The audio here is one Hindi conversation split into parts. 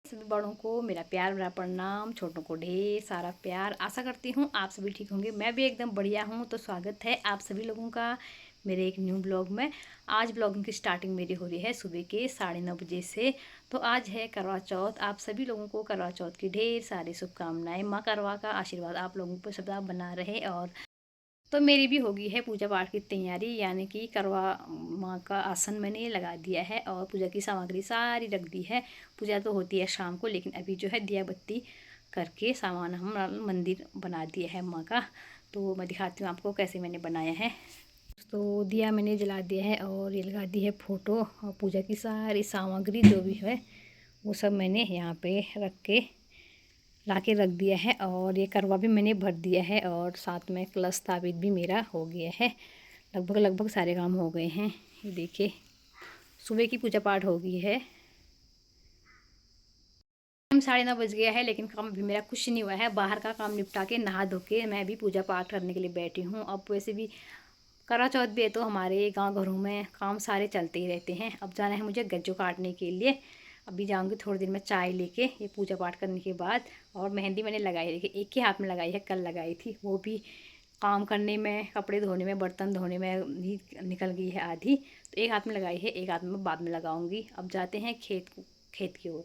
सभी बड़ों को मेरा प्यार भरा प्रणाम, छोटों को ढेर सारा प्यार। आशा करती हूँ आप सभी ठीक होंगे। मैं भी एकदम बढ़िया हूँ। तो स्वागत है आप सभी लोगों का मेरे एक न्यू ब्लॉग में। आज ब्लॉगिंग की स्टार्टिंग मेरी हो रही है सुबह के 9:30 बजे से। तो आज है करवा चौथ। आप सभी लोगों को करवा चौथ की ढेर सारी शुभकामनाएं। माँ करवा का आशीर्वाद आप लोगों पर सदा बना रहे। और तो मेरी भी होगी है पूजा पाठ की तैयारी, यानी कि करवा माँ का आसन मैंने लगा दिया है और पूजा की सामग्री सारी रख दी है। पूजा तो होती है शाम को, लेकिन अभी जो है दिया बत्ती करके सामान हम मंदिर बना दिया है माँ का। तो मैं दिखाती हूँ आपको कैसे मैंने बनाया है। तो दिया मैंने जला दिया है और ये लगा दी है फ़ोटो, और पूजा की सारी सामग्री जो भी है वो सब मैंने यहाँ पे रख के ला के रख दिया है। और ये करवा भी मैंने भर दिया है और साथ में कलश स्थापित भी मेरा हो गया है। लगभग सारे काम हो गए हैं। ये देखिए सुबह की पूजा पाठ हो गई है। टाइम 9:30 बज गया है, लेकिन काम अभी मेरा कुछ नहीं हुआ है। बाहर का काम निपटा के नहा धो के मैं भी पूजा पाठ करने के लिए बैठी हूँ। अब वैसे भी करवा चौथ भी है तो हमारे गांव घरों में काम सारे चलते ही रहते हैं। अब जाना है मुझे गज्जो काटने के लिए। अभी जाऊंगी थोड़ी देर में चाय लेके ये पूजा पाठ करने के बाद। और मेहंदी मैंने लगाई, देखिए एक ही हाथ में लगाई है, कल लगाई थी, वो भी काम करने में, कपड़े धोने में, बर्तन धोने में ही निकल गई है आधी। तो एक हाथ में लगाई है, एक हाथ में बाद में लगाऊंगी। अब जाते हैं खेत की ओर।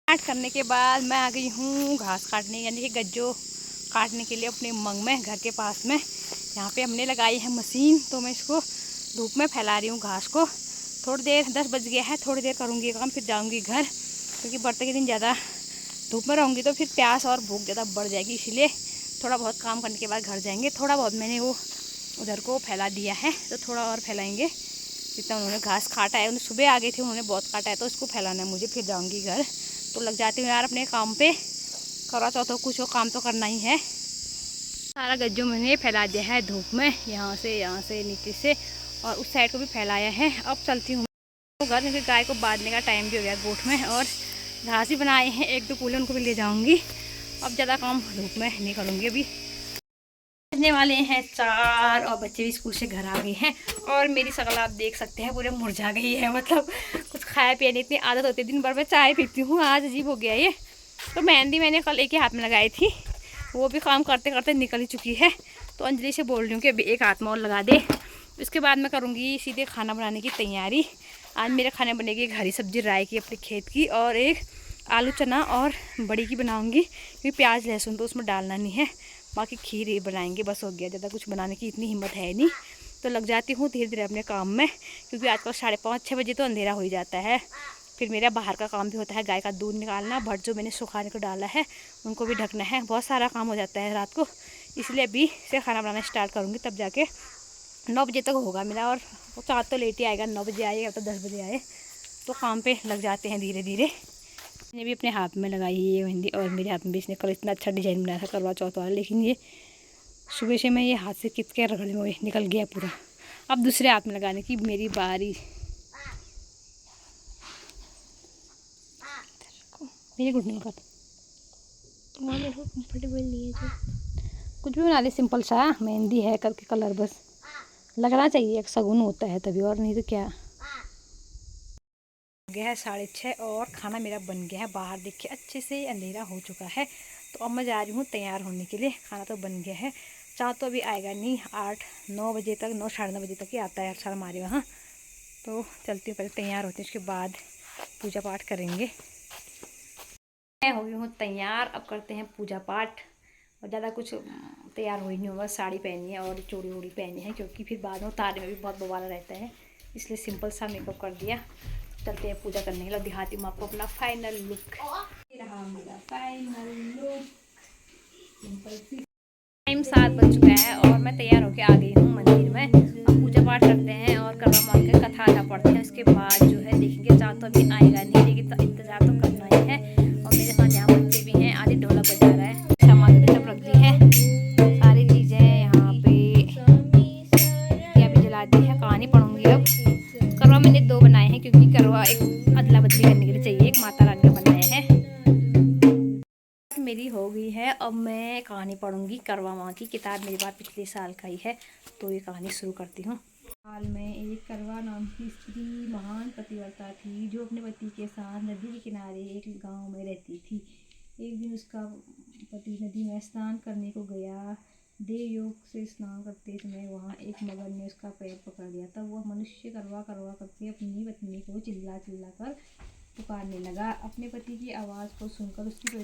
काट करने के बाद मैं आ गई हूँ घास काटने, यानी कि गज्जो काटने के लिए अपने उमंग में, घर के पास में। यहाँ पे हमने लगाई है मशीन, तो मैं इसको धूप में फैला रही हूँ घास को। थोड़ी देर 10 बज गया है, थोड़ी देर करूँगी काम, फिर जाऊँगी घर, क्योंकि बर्तन के दिन ज़्यादा धूप में रहूँगी तो फिर प्यास और भूख ज़्यादा बढ़ जाएगी। इसीलिए थोड़ा बहुत काम करने के बाद घर जाएंगे। थोड़ा बहुत मैंने वो उधर को फैला दिया है, तो थोड़ा और फैलाएँगे। जितना उन्होंने घास काटा है, उन्हें सुबह आ गए थे, उन्होंने बहुत काटा है, तो इसको फैलाना है मुझे। फिर जाऊँगी घर, तो लग जाती हूँ यार अपने काम पे। करवा चौथ कुछ काम तो करना ही है। सारा गज्जू मैंने फैला दिया है धूप में, यहाँ से नीचे से, और उस साइड को भी फैलाया है। अब चलती हूँ तो घर, क्योंकि गाय को बांधने का टाइम भी हो गया गोठ में, और घास भी बनाए हैं 1-2 कूले, उनको भी ले जाऊँगी। अब ज़्यादा काम धूप में नहीं करूँगी। अभी बजने वाले हैं 4 और बच्चे भी स्कूल से घर आ गए हैं। और मेरी शक्ल आप देख सकते हैं पूरे मुरझा गई है, मतलब कुछ खाया पिया नहीं। इतनी आदत होती है, दिन भर में चाय पीती हूँ, आज अजीब हो गया ये। तो मेहंदी मैंने कल एक ही हाथ में लगाई थी, वो भी काम करते करते निकल ही चुकी है। तो अंजलि से बोल रही हूँ कि अभी एक हाथ में और लगा दे। इसके बाद मैं करूँगी सीधे खाना बनाने की तैयारी। आज मेरे खाने बनेगी एक हरी सब्जी राय की अपने खेत की, और एक आलू चना और बड़ी की बनाऊँगी, क्योंकि प्याज लहसुन तो उसमें डालना नहीं है। बाकी खीर ही बनाएंगे, बस हो गया। ज़्यादा कुछ बनाने की इतनी हिम्मत है नहीं। तो लग जाती हूँ धीरे धीरे अपने काम में, क्योंकि आजकल 5:30-6 बजे तो अंधेरा हो ही जाता है। फिर मेरा बाहर का काम भी होता है, गाय का दूध निकालना, भट जो मैंने सुखाने को डाला है उनको भी ढकना है, बहुत सारा काम हो जाता है रात को। इसलिए अभी से खाना बनाना स्टार्ट करूँगी, तब जाके 9 बजे तक होगा मेरा। और वो चाँद तो लेट ही आएगा, 9 बजे आएगा तो 10 बजे आए। तो काम पे लग जाते हैं धीरे धीरे। मैंने भी अपने हाथ में लगाई है ये मेहंदी, और मेरे हाथ में भी इसने कल इतना अच्छा डिज़ाइन बनाया था करवा चौथ वाला, लेकिन ये सुबह से मैं ये हाथ से खींच के रगड़ने में निकल गया पूरा। अब दूसरे हाथ में लगाने की मेरी बारी। मेरी घुटने पर कंफर्टेबल नहीं है जो कुछ भी बना दे, सिंपल सा मेहंदी है करके कलर, बस लगना चाहिए, एक शगुन होता है तभी, और नहीं तो क्या। गया है 6:30 और खाना मेरा बन गया है। बाहर देखिए अच्छे से अंधेरा हो चुका है। तो अब मैं जा रही हूँ तैयार होने के लिए। खाना तो बन गया है। चाँद तो अभी आएगा नहीं, 8-9 बजे तक, 9 साढ़े 9 बजे तक ही आता है अक्सर हमारे वहाँ। तो चलती हूँ, पहले तैयार होती हूँ, उसके बाद पूजा पाठ करेंगे। मैं हो गई हूँ तैयार, अब करते हैं पूजा पाठ। और ज़्यादा कुछ तैयार हो ही नहीं होगा, साड़ी पहनी है और चूड़ी वूड़ी पहनी है, क्योंकि फिर बाद में उतारने में भी बहुत बवाला रहता है, इसलिए सिंपल सा मेकअप कर दिया। चलते हैं पूजा करने के लिए, दिखाती हूँ आपको अपना फाइनल लुक। रहा मेरा फाइनल लुक, सिंपल। टाइम 7 बज चुका है और मैं तैयार होकर आ गई हूँ मंदिर में। अब पूजा पाठ करते हैं और करवा माँ के कथा पढ़ते हैं। उसके बाद जो है देखेंगे, चाँद तो अभी आएगा नहीं, लेकिन इंतजार तो करना ही है। और मेरे साथ यहाँ बच्चे भी हैं, आधी ढोलक बजा रहा है, सामग्री सब रख दी है, सारी चीज़ें यहाँ पे दिया भी जला दी है। कहानी पढ़ूंगी अब। करवा मैंने 2 बनाए हैं, क्योंकि करवा एक अदला बदली करने के लिए चाहिए, एक माता रानी का बनाया है। मेरी हो गई है, अब मैं कहानी पढ़ूंगी। करवा माँ की किताब मेरे पास पिछले साल का ही है, तो ये कहानी शुरू करती हूँ। हाल में एक करवा नाम की स्त्री महान पतिव्रता थी जो अपने पति के साथ नदी के किनारे एक गांव में रहती थी। एक दिन उसका पति नदी में स्नान करने को गया। देव योग से स्नान करते समय वहां एक मगर ने उसका पैर पकड़ लिया। तब वह मनुष्य करवा करवा करके अपनी पत्नी को चिल्ला चिल्ला कर पुकारने लगा। अपने पति की आवाज़ को सुनकर उसकी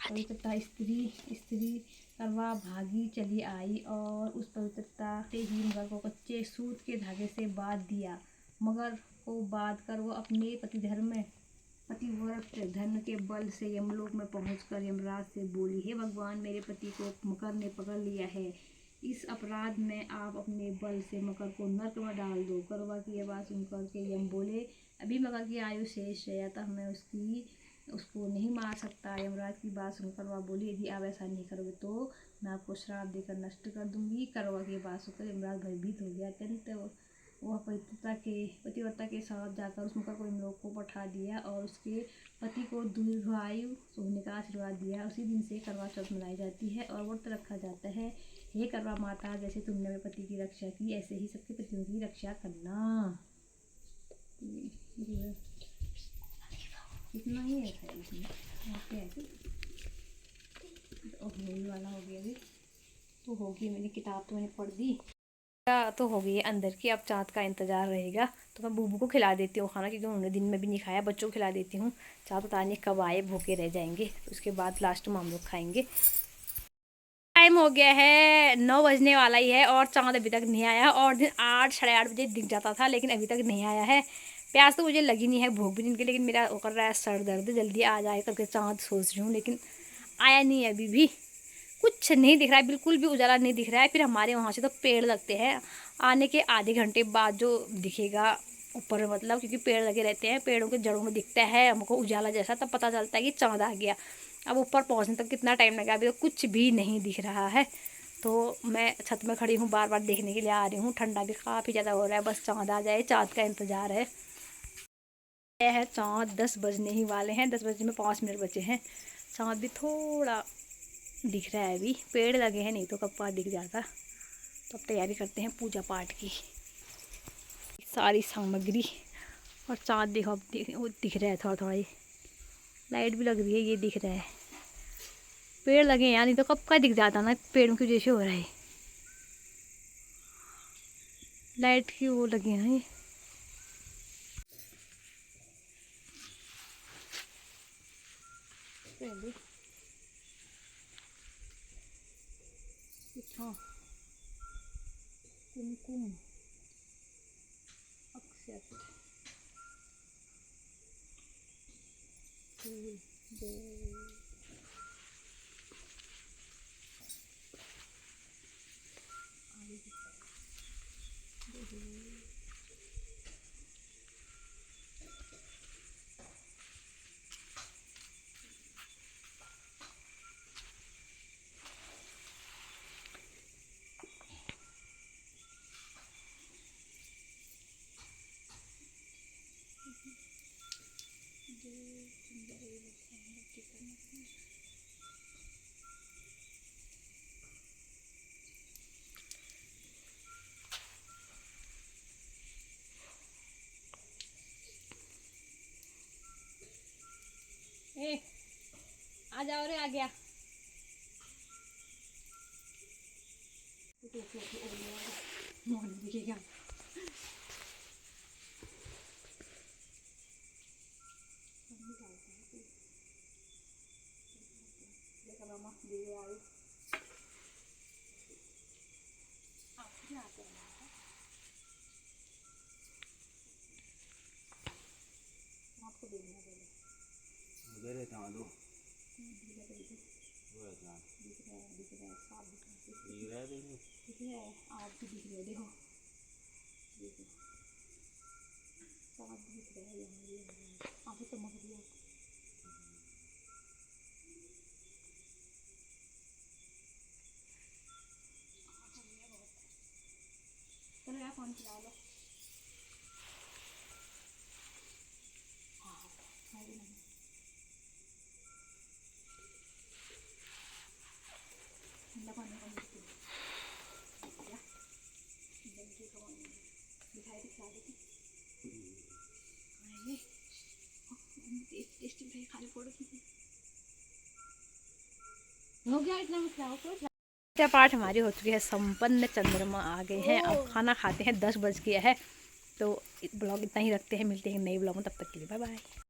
पवित्रता स्त्री करवा भागी चली आई और उस पवित्रता से ही मगर को कच्चे सूत के धागे से बांध दिया। मगर को बांध कर वह अपने पतिव्रत धन के बल से यमलोक में पहुंचकर यमराज से बोली, हे भगवान, मेरे पति को मकर ने पकड़ लिया है। इस अपराध में आप अपने बल से मकर को नरक में डाल दो। करवा की आवाज़ सुनकर के यम बोले, अभी मगर की आयु शेष है, अतः मैं उसको नहीं मार सकता। यमराज की बात सुनकर वह बोली, यदि आप ऐसा नहीं करोगे तो मैं आपको श्राप देकर नष्ट कर दूंगी। करवा की बात सुनकर यमराज भयभीत हो गया। अत्यंत वह पतिव्रता के साथ जाकर उस मकर को यमलोक को पठा दिया और उसके पति को दीर्घायु होने का आशीर्वाद दिया। उसी दिन से करवा चौथ मनाई जाती है और व्रत रखा जाता है। हे करवा माता, जैसे तुमने मेरे पति की रक्षा की, ऐसे ही सबके पतियों की रक्षा करना। इतना ही है इसमें वाला हो गया। अभी तो होगी, मैंने किताब तो मैंने पढ़ दी तो हो गई अंदर की। अब चाँद का इंतज़ार रहेगा तो मैं बूबू को खिला देती हूँ खाना, क्योंकि उन्होंने दिन में भी नहीं खाया। बच्चों को खिला देती हूँ, चाँद पता नहीं कब आए, भूखे रह जाएंगे। तो उसके बाद लास्ट में हम लोग खाएंगे। टाइम हो गया है, 9 बजने वाला ही है और चाँद अभी तक नहीं आया। और दिन 8 साढ़े 8 बजे दिख जाता था, लेकिन अभी तक नहीं आया है। प्यास तो मुझे लगी नहीं है, भूख भी नहीं लगी, लेकिन मेरा वो कर रहा है सर दर्द, जल्दी आ जाए करके चाँद सोच रही हूँ, लेकिन आया नहीं है। अभी भी कुछ नहीं दिख रहा है, बिल्कुल भी उजाला नहीं दिख रहा है। फिर हमारे वहाँ से तो पेड़ लगते हैं, आने के आधे घंटे बाद जो दिखेगा ऊपर, मतलब क्योंकि पेड़ लगे रहते हैं, पेड़ों के जड़ों में दिखता है हमको उजाला जैसा, तब पता चलता है कि चाँद आ गया। अब ऊपर पहुँचने तक कितना टाइम लगा, अभी तो कुछ भी नहीं दिख रहा है। तो मैं छत में खड़ी हूँ, बार बार देखने के लिए आ रही हूँ। ठंडा भी काफ़ी ज़्यादा हो रहा है, बस चाँद आ जाए, चाँद का इंतज़ार है। यह है चाँद, 10 बजने ही वाले हैं, 10 बजने में 5 मिनट बचे हैं। चाँद भी थोड़ा दिख रहा है, अभी पेड़ लगे हैं, नहीं तो कब पास दिख जाता। तो अब तैयारी करते हैं पूजा पाठ की, सारी सामग्री। और चाँद देखो, अब वो दिख रहा है थोड़ा थोड़ा, ही लाइट भी लग रही है, ये दिख रहा है। पेड़ लगे हैं यार, नहीं तो कब का दिख जाता ना, पेड़ों की वजह से हो रहा है। लाइट की वो लगे हैं ये। हाँ, कुमकुम अक्षत आ जाओ रे, आ गया। दिखेगा आपको देखना पहले उधर है कहाँ दो दिख रहा है, साफ दिख रहा है, दिख रहा है, आप भी दिख रहे हो, देखो देखो साफ दिख रहा है, यहाँ पे चमक रही है। चलो यार, फोन चला लो। ठंडा पानी हो गया इतना मसला हो तो। पूजा पाठ हमारी हो चुकी है संपन्न, चंद्रमा आ गए हैं, अब खाना खाते हैं, 10 बज गया है। तो ब्लॉग इतना ही रखते हैं, मिलते हैं नए ब्लॉग में, तब तक के लिए बाय बाय।